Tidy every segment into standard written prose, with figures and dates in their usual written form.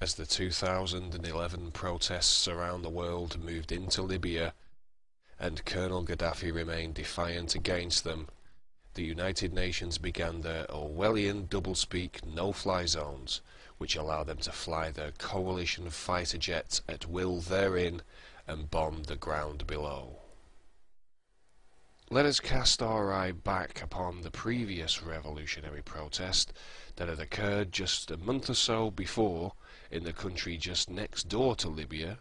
As the 2011 protests around the world moved into Libya and Colonel Gaddafi remained defiant against them, the United Nations began their Orwellian doublespeak no-fly zones, which allow them to fly their coalition fighter jets at will therein and bomb the ground below. Let us cast our eye back upon the previous revolutionary protest that had occurred just a month or so before in the country just next door to Libya,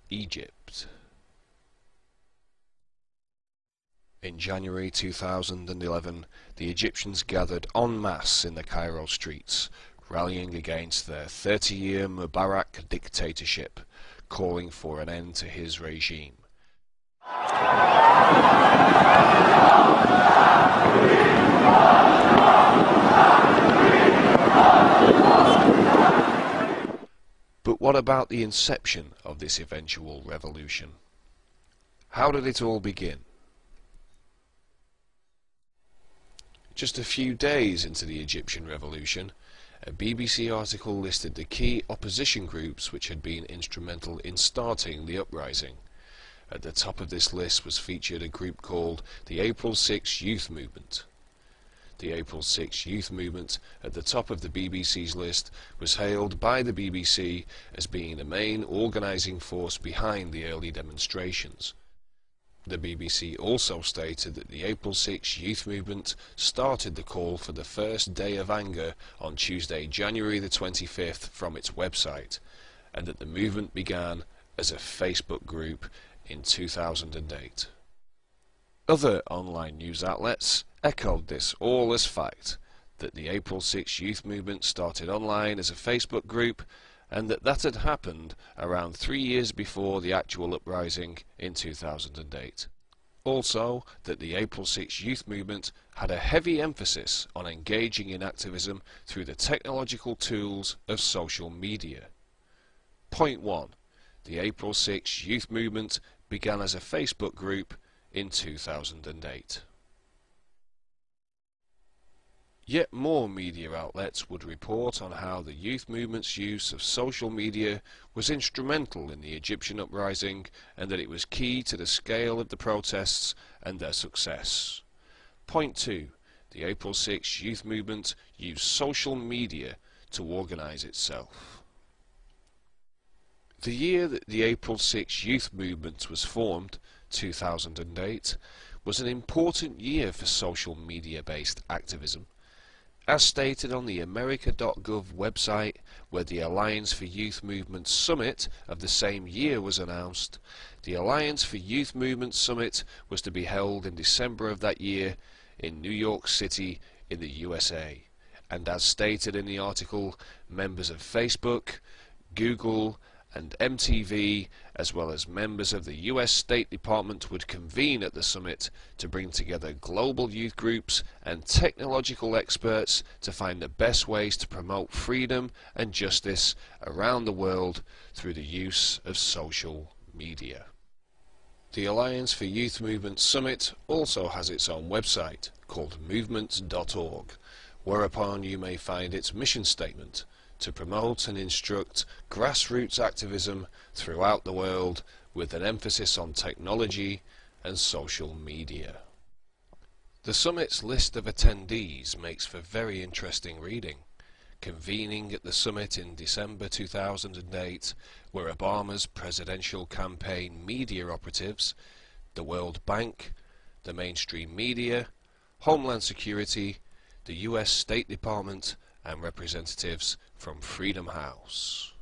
Egypt. In January 2011, the Egyptians gathered en masse in the Cairo streets, rallying against their 30-year Mubarak dictatorship, calling for an end to his regime. But what about the inception of this eventual revolution? How did it all begin? Just a few days into the Egyptian revolution, a BBC article listed the key opposition groups which had been instrumental in starting the uprising. At the top of this list was featured a group called the April 6 Youth Movement. The April 6 Youth Movement, at the top of the BBC's list, was hailed by the BBC as being the main organising force behind the early demonstrations. The BBC also stated that the April 6 Youth Movement started the call for the first day of anger on Tuesday, January the 25th from its website, and that the movement began as a Facebook group in 2008. Other online news outlets echoed this all as fact, that the April 6 Youth Movement started online as a Facebook group, and that had happened around 3 years before the actual uprising in 2008. Also, that the April 6 Youth Movement had a heavy emphasis on engaging in activism through the technological tools of social media. Point 1. The April 6 Youth Movement began as a Facebook group in 2008. Yet more media outlets would report on how the youth movement's use of social media was instrumental in the Egyptian uprising and that it was key to the scale of the protests and their success. Point 2. The April 6 youth movement used social media to organise itself. The year that the April 6 youth movement was formed, 2008, was an important year for social media-based activism. As stated on the America.gov website, where the Alliance for Youth Movement Summit of the same year was announced, the Alliance for Youth Movement Summit was to be held in December of that year in New York City in the USA. And as stated in the article, members of Facebook, Google, and MTV, as well as members of the US State Department, would convene at the summit to bring together global youth groups and technological experts to find the best ways to promote freedom and justice around the world through the use of social media. The Alliance for Youth Movement Summit also has its own website called movements.org, whereupon you may find its mission statement to promote and instruct grassroots activism throughout the world with an emphasis on technology and social media. The summit's list of attendees makes for very interesting reading. Convening at the summit in December 2008 were Obama's presidential campaign media operatives, the World Bank, the mainstream media, Homeland Security, the US State Department, and representatives from Freedom House.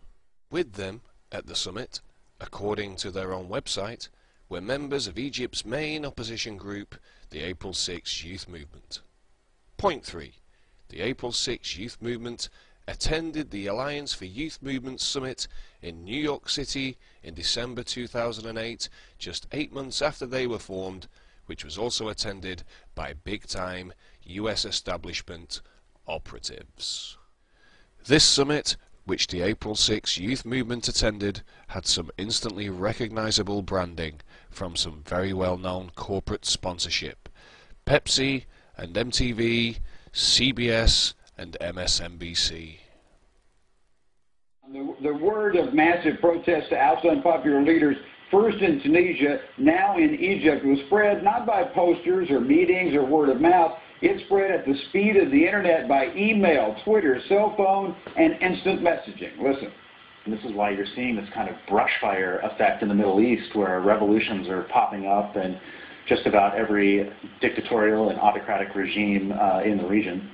With them at the summit, according to their own website, were members of Egypt's main opposition group, the April 6 Youth Movement. Point 3. The April 6 Youth Movement attended the Alliance for Youth Movement Summit in New York City in December 2008, just 8 months after they were formed, which was also attended by big-time US establishment operatives. This summit, which the April 6 Youth Movement attended, had some instantly recognizable branding from some very well-known corporate sponsorship: Pepsi and MTV, CBS and MSNBC. The word of massive protest to oust unpopular leaders, first in Tunisia, now in Egypt, was spread not by posters or meetings or word of mouth. It spread at the speed of the internet by email, Twitter, cell phone, and instant messaging. Listen. And this is why you're seeing this kind of brush fire effect in the Middle East, where revolutions are popping up in just about every dictatorial and autocratic regime in the region.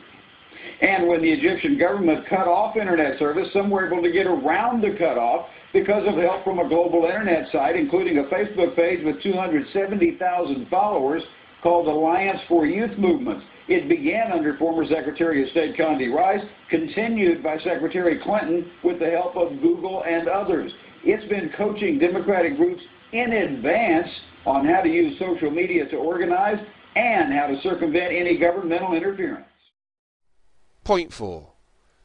And when the Egyptian government cut off internet service, some were able to get around the cutoff because of help from a global internet site, including a Facebook page with 270,000 followers called Alliance for Youth Movements. It began under former Secretary of State Condi Rice, continued by Secretary Clinton with the help of Google and others. It's been coaching Democratic groups in advance on how to use social media to organize and how to circumvent any governmental interference. Point 4.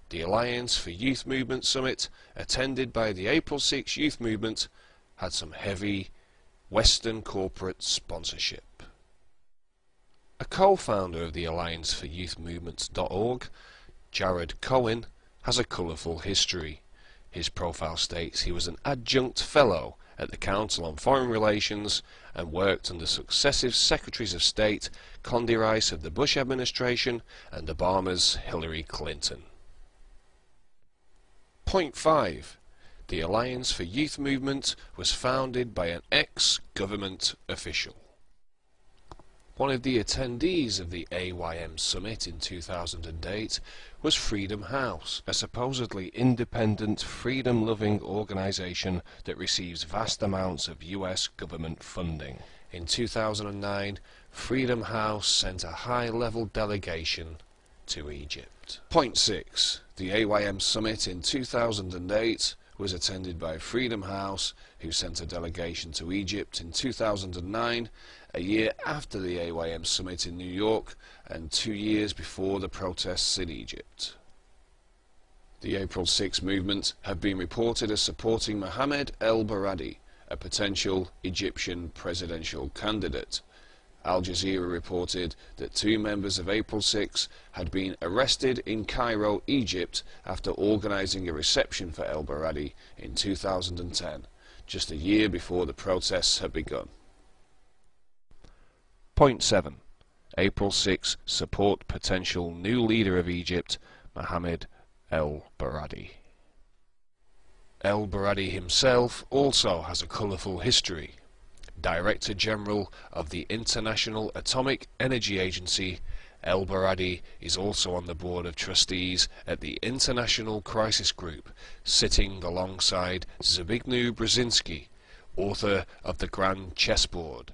The Alliance for Youth Movement Summit, attended by the April 6 Youth Movement, had some heavy Western corporate sponsorship. A co-founder of the Alliance for Youth Movements.org, Jared Cohen, has a colourful history. His profile states he was an adjunct fellow at the Council on Foreign Relations and worked under successive Secretaries of State, Condi Rice of the Bush administration and Obama's Hillary Clinton. Point 5. The Alliance for Youth Movement was founded by an ex-government official. One of the attendees of the AYM Summit in 2008 was Freedom House, a supposedly independent, freedom-loving organisation that receives vast amounts of US government funding. In 2009, Freedom House sent a high-level delegation to Egypt. Point 6. The AYM Summit in 2008 was attended by Freedom House, who sent a delegation to Egypt in 2009, a year after the AYM Summit in New York and 2 years before the protests in Egypt. The April 6 movement had been reported as supporting Mohammed el-Baradei, a potential Egyptian presidential candidate. Al Jazeera reported that 2 members of April 6 had been arrested in Cairo, Egypt, after organising a reception for el-Baradei in 2010, just a year before the protests had begun. Point 7. April 6 support potential new leader of Egypt, Mohammed el-Baradei. El-Baradei himself also has a colourful history. Director General of the International Atomic Energy Agency, el-Baradei is also on the board of trustees at the International Crisis Group, sitting alongside Zbigniew Brzezinski, author of The Grand Chessboard.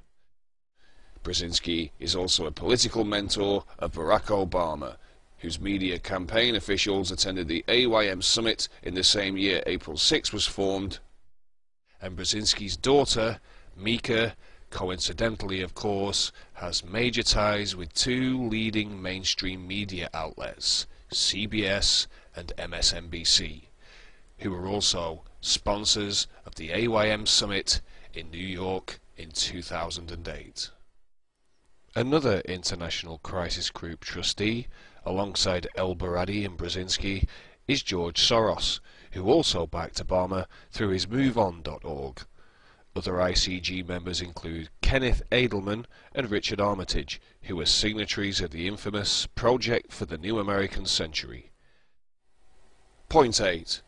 Brzezinski is also a political mentor of Barack Obama, whose media campaign officials attended the AYM Summit in the same year April 6 was formed, and Brzezinski's daughter, Mika, coincidentally of course, has major ties with 2 leading mainstream media outlets, CBS and MSNBC, who were also sponsors of the AYM Summit in New York in 2008. Another International Crisis Group trustee, alongside el-Baradei and Brzezinski, is George Soros, who also backed Obama through his MoveOn.org. Other ICG members include Kenneth Edelman and Richard Armitage, who are signatories of the infamous Project for the New American Century. Point 8.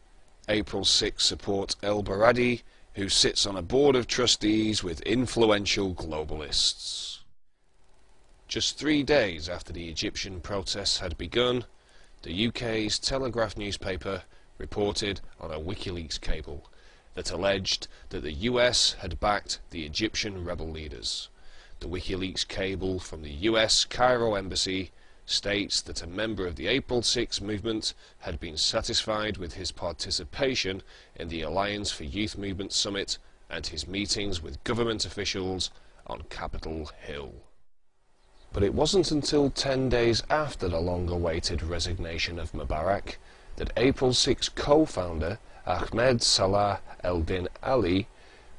April 6 support el-Baradei, who sits on a board of trustees with influential globalists. Just 3 days after the Egyptian protests had begun, the UK's Telegraph newspaper reported on a WikiLeaks cable that alleged that the US had backed the Egyptian rebel leaders. The WikiLeaks cable from the US Cairo embassy states that a member of the April 6 movement had been satisfied with his participation in the Alliance for Youth Movement Summit and his meetings with government officials on Capitol Hill. But it wasn't until 10 days after the long-awaited resignation of Mubarak that April 6 co-founder Ahmed Salah el-Din Ali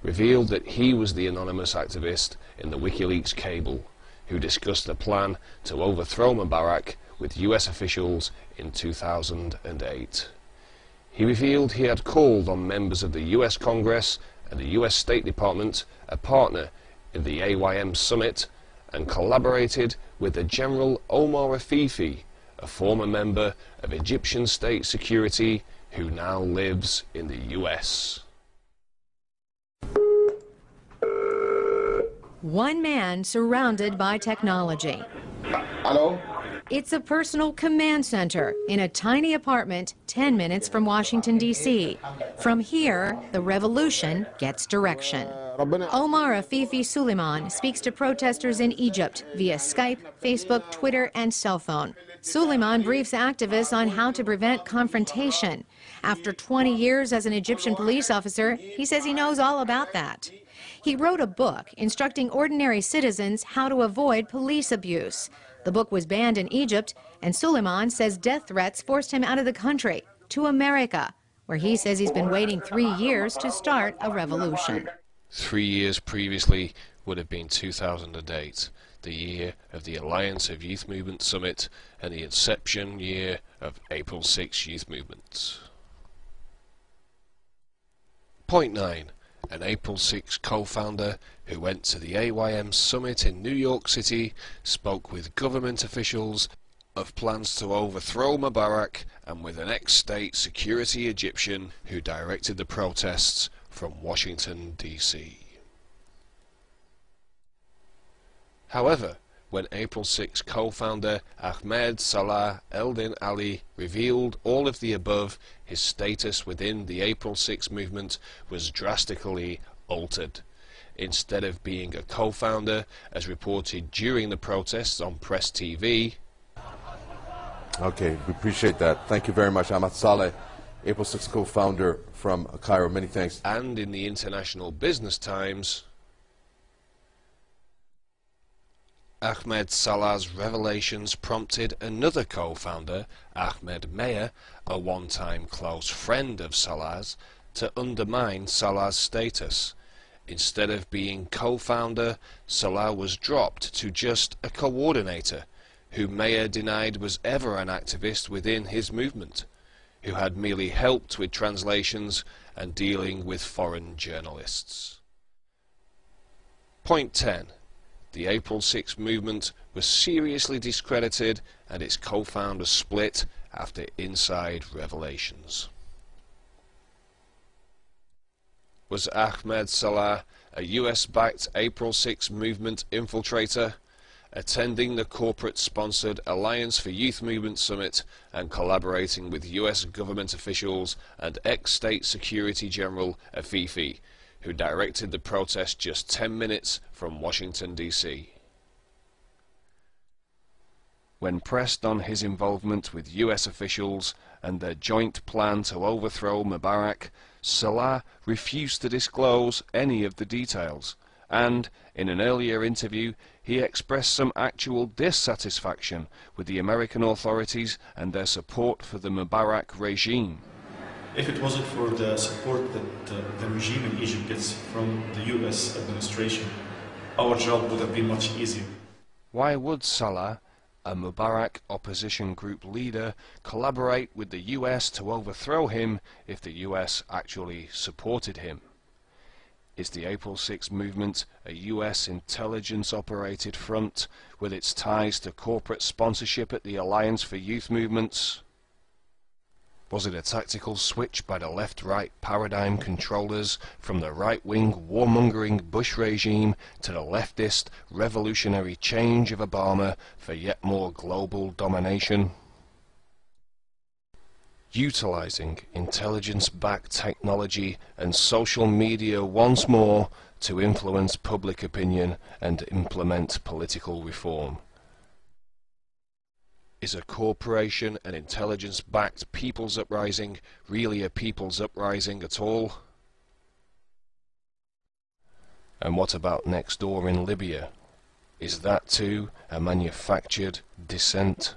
revealed that he was the anonymous activist in the WikiLeaks cable who discussed a plan to overthrow Mubarak with US officials in 2008. He revealed he had called on members of the US Congress and the US State Department, a partner in the AYM summit, and collaborated with the General Omar Afifi, a former member of Egyptian state security who now lives in the US. One man surrounded by technology. Hello? It's a personal command center in a tiny apartment 10 minutes from Washington, D.C. From here, the revolution gets direction. Omar Afifi Suleiman speaks to protesters in Egypt via Skype, Facebook, Twitter, and cell phone. Suleiman briefs activists on how to prevent confrontation. After 20 years as an Egyptian police officer, he says he knows all about that. He wrote a book instructing ordinary citizens how to avoid police abuse. The book was banned in Egypt, and Suleiman says death threats forced him out of the country, to America, where he says he's been waiting 3 years to start a revolution. 3 years previously would have been 2008, the year of the Alliance of Youth Movement Summit and the inception year of April 6 Youth Movement. Point 9. An April 6 co-founder who went to the AYM summit in New York City spoke with government officials of plans to overthrow Mubarak and with an ex-state security Egyptian who directed the protests from Washington, D.C. However, when April 6 co-founder Ahmed Salah Eldin Ali revealed all of the above, his status within the April 6 movement was drastically altered. Instead of being a co-founder, as reported during the protests on Press TV. Okay, we appreciate that. Thank you very much. Ahmed Saleh, April 6 co-founder from Cairo. Many thanks. And in the International Business Times, Ahmed Salah's revelations prompted another co-founder, Ahmed Meir, a one-time close friend of Salah's, to undermine Salah's status. Instead of being co-founder, Salah was dropped to just a coordinator, who Meir denied was ever an activist within his movement, who had merely helped with translations and dealing with foreign journalists. Point 10. The April 6 movement was seriously discredited and its co-founder split after inside revelations. Was Ahmed Salah a US-backed April 6 movement infiltrator, attending the corporate-sponsored Alliance for Youth Movement Summit and collaborating with US government officials and ex-state security general Afifi, who directed the protest just 10 minutes from Washington, D.C. When pressed on his involvement with US officials and their joint plan to overthrow Mubarak, Salah refused to disclose any of the details, and, in an earlier interview, he expressed some actual dissatisfaction with the American authorities and their support for the Mubarak regime. If it wasn't for the support that the regime in Egypt gets from the US administration, our job would have been much easier. Why would Salah, a Mubarak opposition group leader, collaborate with the US to overthrow him if the US actually supported him? Is the April 6 movement a US intelligence-operated front with its ties to corporate sponsorship at the Alliance for Youth Movements? Was it a tactical switch by the left-right paradigm controllers from the right-wing warmongering Bush regime to the leftist revolutionary change of Obama for yet more global domination? Utilizing intelligence-backed technology and social media once more to influence public opinion and implement political reform. Is a corporation and intelligence-backed people's uprising really a people's uprising at all? And what about next door in Libya? Is that too a manufactured dissent?